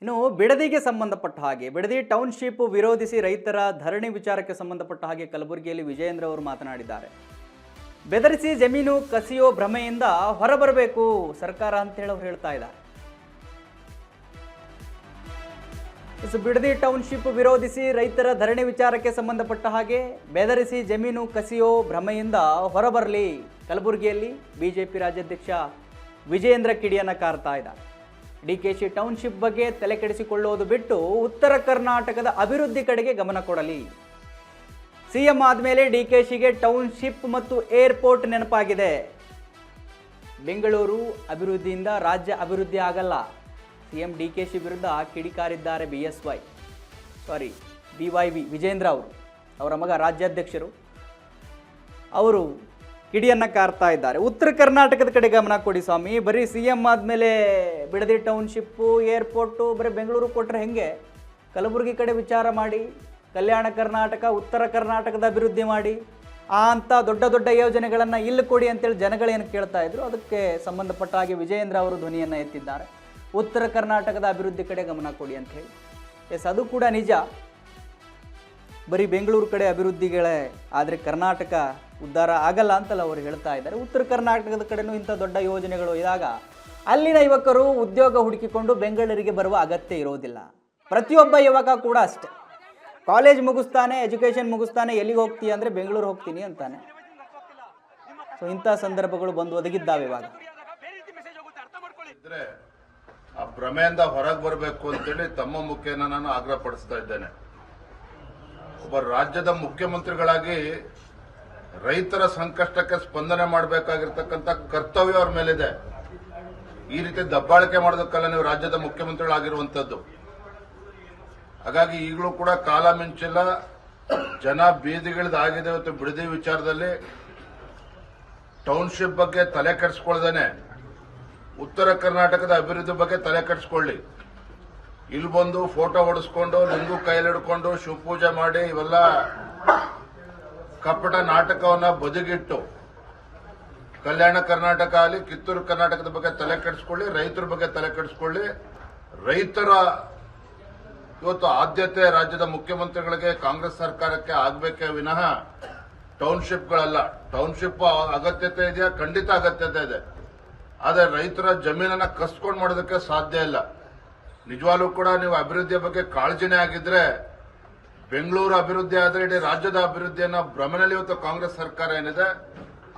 ಇನ್ನು ಬಿಡದಿಗೆ ಸಂಬಂಧಪಟ್ಟ ಹಾಗೆ ಬಿಡದಿ ಟೌನ್ಶಿಪ್ ವಿರೋಧಿಸಿ ರೈತರ ಧರಣಿ ವಿಚಾರಕ್ಕೆ ಸಂಬಂಧಪಟ್ಟ ಹಾಗೆ ಕಲಬುರಗಿಯಲ್ಲಿ ವಿಜಯೇಂದ್ರ ಅವರು ಮಾತನಾಡಿದ್ದಾರೆ. ಬೆದರಿಸಿ ಜಮೀನು ಕಸಿಯೋ ಭ್ರಮೆಯಿಂದ ಹೊರಬರಬೇಕು ಸರ್ಕಾರ ಅಂತೇಳಿ ಅವರು ಹೇಳ್ತಾ ಇದ್ದಾರೆ. ಬಿಡದಿ ಟೌನ್ಶಿಪ್ ವಿರೋಧಿಸಿ ರೈತರ ಧರಣಿ ವಿಚಾರಕ್ಕೆ ಸಂಬಂಧಪಟ್ಟ ಹಾಗೆ ಬೆದರಿಸಿ ಜಮೀನು ಕಸಿಯೋ ಭ್ರಮೆಯಿಂದ ಹೊರಬರಲಿ. ಕಲಬುರಗಿಯಲ್ಲಿ ಬಿಜೆಪಿ ರಾಜ್ಯಾಧ್ಯಕ್ಷ ವಿಜಯೇಂದ್ರ ಕಿಡಿಯನ್ನ ಕಾರ್ತಾ ಇದ್ದಾರೆ. ಡಿಕೆಶಿ ಟೌನ್ಶಿಪ್ ಬಗ್ಗೆ ತಲೆ ಕೆಡಿಸಿಕೊಳ್ಳುವುದು ಬಿಟ್ಟು ಉತ್ತರ ಕರ್ನಾಟಕದ ಅಭಿವೃದ್ಧಿ ಕಡೆಗೆ ಗಮನ ಕೊಡಲಿ. ಸಿಎಂ ಆದಮೇಲೆ ಡಿಕೆಶಿಗೆ ಟೌನ್ಶಿಪ್ ಮತ್ತು ಏರ್ಪೋರ್ಟ್ ನೆನಪಾಗಿದೆ. ಬೆಂಗಳೂರು ಅಭಿವೃದ್ಧಿಯಿಂದ ರಾಜ್ಯ ಅಭಿವೃದ್ಧಿ ಆಗಲ್ಲ. ಸಿಎಂ ಡಿಕೆಶಿ ವಿರುದ್ಧ ಕಿಡಿಕಾರಿದ್ದಾರೆ BYV ವಿಜೇಂದ್ರ ಅವರು. ಅವರ ಮಗ ರಾಜ್ಯಾಧ್ಯಕ್ಷರು ಅವರು ಕಿಡಿಯನ್ನು ಕಾರ್ತಾ ಇದ್ದಾರೆ. ಉತ್ತರ ಕರ್ನಾಟಕದ ಕಡೆ ಗಮನ ಕೊಡಿ ಸ್ವಾಮಿ. ಬರೀ ಸಿಎಂ ಆದಮೇಲೆ ಬಿಡದಿ ಟೌನ್ಶಿಪ್ಪು ಏರ್ಪೋರ್ಟು ಬರೀ ಬೆಂಗಳೂರು ಕೊಟ್ಟರೆ ಹೆಂಗೆ? ಕಲಬುರಗಿ ಕಡೆ ವಿಚಾರ ಮಾಡಿ, ಕಲ್ಯಾಣ ಕರ್ನಾಟಕ ಉತ್ತರ ಕರ್ನಾಟಕದ ಅಭಿವೃದ್ಧಿ ಮಾಡಿ, ಅಂಥ ದೊಡ್ಡ ದೊಡ್ಡ ಯೋಜನೆಗಳನ್ನು ಇಲ್ಲಿ ಕೊಡಿ ಅಂತೇಳಿ ಜನಗಳೇನು ಕೇಳ್ತಾ ಇದ್ರು. ಅದಕ್ಕೆ ಸಂಬಂಧಪಟ್ಟ ಹಾಗೆ ವಿಜಯೇಂದ್ರ ಅವರು ಧ್ವನಿಯನ್ನು ಎತ್ತಿದ್ದಾರೆ. ಉತ್ತರ ಕರ್ನಾಟಕದ ಅಭಿವೃದ್ಧಿ ಕಡೆ ಗಮನ ಕೊಡಿ ಅಂತ ಹೇಳಿ. ಎಸ್, ಅದು ಕೂಡ ನಿಜ. ಬರೀ ಬೆಂಗಳೂರು ಕಡೆ ಅಭಿವೃದ್ಧಿಗಳೇ ಆದರೆ ಕರ್ನಾಟಕ ಉದ್ಧಾರ ಆಗಲ್ಲ ಅಂತಲ್ಲ ಅವರು ಹೇಳ್ತಾ ಇದ್ದಾರೆ. ಉತ್ತರ ಕರ್ನಾಟಕದ ಕಡೆನೂ ಇಂಥ ದೊಡ್ಡ ಯೋಜನೆಗಳು ಇದ್ದಾಗ ಅಲ್ಲಿನ ಯುವಕರು ಉದ್ಯೋಗ ಹುಡುಕಿಕೊಂಡು ಬೆಂಗಳೂರಿಗೆ ಬರುವ ಅಗತ್ಯ ಇರೋದಿಲ್ಲ. ಪ್ರತಿಯೊಬ್ಬ ಯುವಕ ಕೂಡ ಅಷ್ಟೆ. ಕಾಲೇಜ್ ಮುಗಿಸ್ತಾನೆ, ಎಜುಕೇಷನ್ ಮುಗಿಸ್ತಾನೆ, ಎಲ್ಲಿಗೆ ಹೋಗ್ತೀಯ ಅಂದರೆ ಬೆಂಗಳೂರು ಹೋಗ್ತೀನಿ ಅಂತಾನೆ. ಸೊ ಇಂಥ ಸಂದರ್ಭಗಳು ಬಂದು ಒದಗಿದ್ದಾವೆ ಇವಾಗ. ಆ ಭ್ರಮೆಯಿಂದ ಹೊರಗೆ ಬರಬೇಕು ಅಂತೇಳಿ ತಮ್ಮ ಮುಖೇನ ನಾನು ಆಗ್ರಹ ಪಡಿಸ್ತಾ ಇದ್ದೇನೆ. ಒಬ್ಬ ರಾಜ್ಯದ ಮುಖ್ಯಮಂತ್ರಿಗಳಾಗಿ ರೈತರ ಸಂಕಷ್ಟಕ್ಕೆ ಸ್ಪಂದನೆ ಮಾಡಬೇಕಾಗಿರ್ತಕ್ಕಂಥ ಕರ್ತವ್ಯ ಅವ್ರ ಮೇಲಿದೆ. ಈ ರೀತಿ ದಬ್ಬಾಳಿಕೆ ಮಾಡೋದಕ್ಕಲ್ಲ ನೀವು ರಾಜ್ಯದ ಮುಖ್ಯಮಂತ್ರಿಗಳಾಗಿರುವಂತದ್ದು. ಹಾಗಾಗಿ ಈಗಲೂ ಕೂಡ ಕಾಲ ಮಿಂಚಿಲ್ಲ. ಜನ ಬೀದಿಗಿಳಿದಾಗಿದೆ. ಇವತ್ತು ಬಿಡದಿ ವಿಚಾರದಲ್ಲಿ ಟೌನ್ಶಿಪ್ ಬಗ್ಗೆ ತಲೆ ಕೆಡಿಸ್ಕೊಳ್ದೇನೆ ಉತ್ತರ ಕರ್ನಾಟಕದ ಅಭಿವೃದ್ಧಿ ಬಗ್ಗೆ ತಲೆ ಕೆಡಿಸ್ಕೊಳ್ಳಿ. ಇಲ್ಲಿ ಬಂದು ಫೋಟೋ ಹೊಡೆಸ್ಕೊಂಡು ನಿಂಗು ಕೈಲಿಡ್ಕೊಂಡು ಶಿವಪೂಜೆ ಮಾಡಿ ಇವೆಲ್ಲ ಕಪಟ ನಾಟಕವನ್ನ ಬದಿಗಿಟ್ಟು ಕಲ್ಯಾಣ ಕರ್ನಾಟಕ ಆಗಲಿ ಕಿತ್ತೂರು ಕರ್ನಾಟಕದ ಬಗ್ಗೆ ತಲೆ ಕೆಡಿಸ್ಕೊಳ್ಳಿ, ರೈತರ ಬಗ್ಗೆ ತಲೆ ಕೆಡಿಸ್ಕೊಳ್ಳಿ. ರೈತರ ಇವತ್ತು ಆದ್ಯತೆ ರಾಜ್ಯದ ಮುಖ್ಯಮಂತ್ರಿಗಳಿಗೆ ಕಾಂಗ್ರೆಸ್ ಸರ್ಕಾರಕ್ಕೆ ಆಗಬೇಕೇ ವಿನಃ ಟೌನ್ಶಿಪ್ಗಳಲ್ಲ. ಟೌನ್ಶಿಪ್ ಅಗತ್ಯತೆ ಇದೆಯಾ? ಖಂಡಿತ ಅಗತ್ಯತೆ ಇದೆ. ಆದರೆ ರೈತರ ಜಮೀನನ್ನ ಕಸ್ಕೊಂಡು ಮಾಡೋದಕ್ಕೆ ಸಾಧ್ಯ ಇಲ್ಲ. ನಿಜವಾಗ್ಲೂ ಕೂಡ ನೀವು ಅಭಿವೃದ್ಧಿಯ ಬಗ್ಗೆ ಕಾಳಜಿನೇ ಆಗಿದ್ರೆ ಬೆಂಗಳೂರು ಅಭಿವೃದ್ಧಿ ಆದರೆ ಇಡೀ ರಾಜ್ಯದ ಅಭಿವೃದ್ಧಿಯನ್ನ ಭ್ರಮಣಲ್ಲಿ ಇವತ್ತು ಕಾಂಗ್ರೆಸ್ ಸರ್ಕಾರ ಏನಿದೆ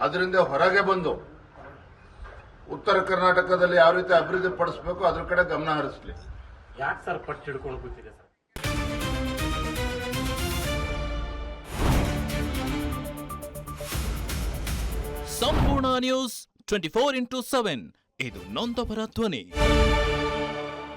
ಅದರಿಂದ ಹೊರಗೆ ಬಂದು ಉತ್ತರ ಕರ್ನಾಟಕದಲ್ಲಿ ಯಾವ ರೀತಿ ಅಭಿವೃದ್ಧಿ ಪಡಿಸಬೇಕು ಅದ್ರ ಕಡೆ ಗಮನ ಹರಿಸಲಿ. ಯಾಕೆ ಸರ್ ಪಟ್ಟು ಹಿಡ್ಕೊಂಡು ಕೂತಿದೆ ಸರ್? ಸಂಪೂರ್ಣ ನ್ಯೂಸ್ 24x7 ಇದು ನೊಂದವರ ಧ್ವನಿ.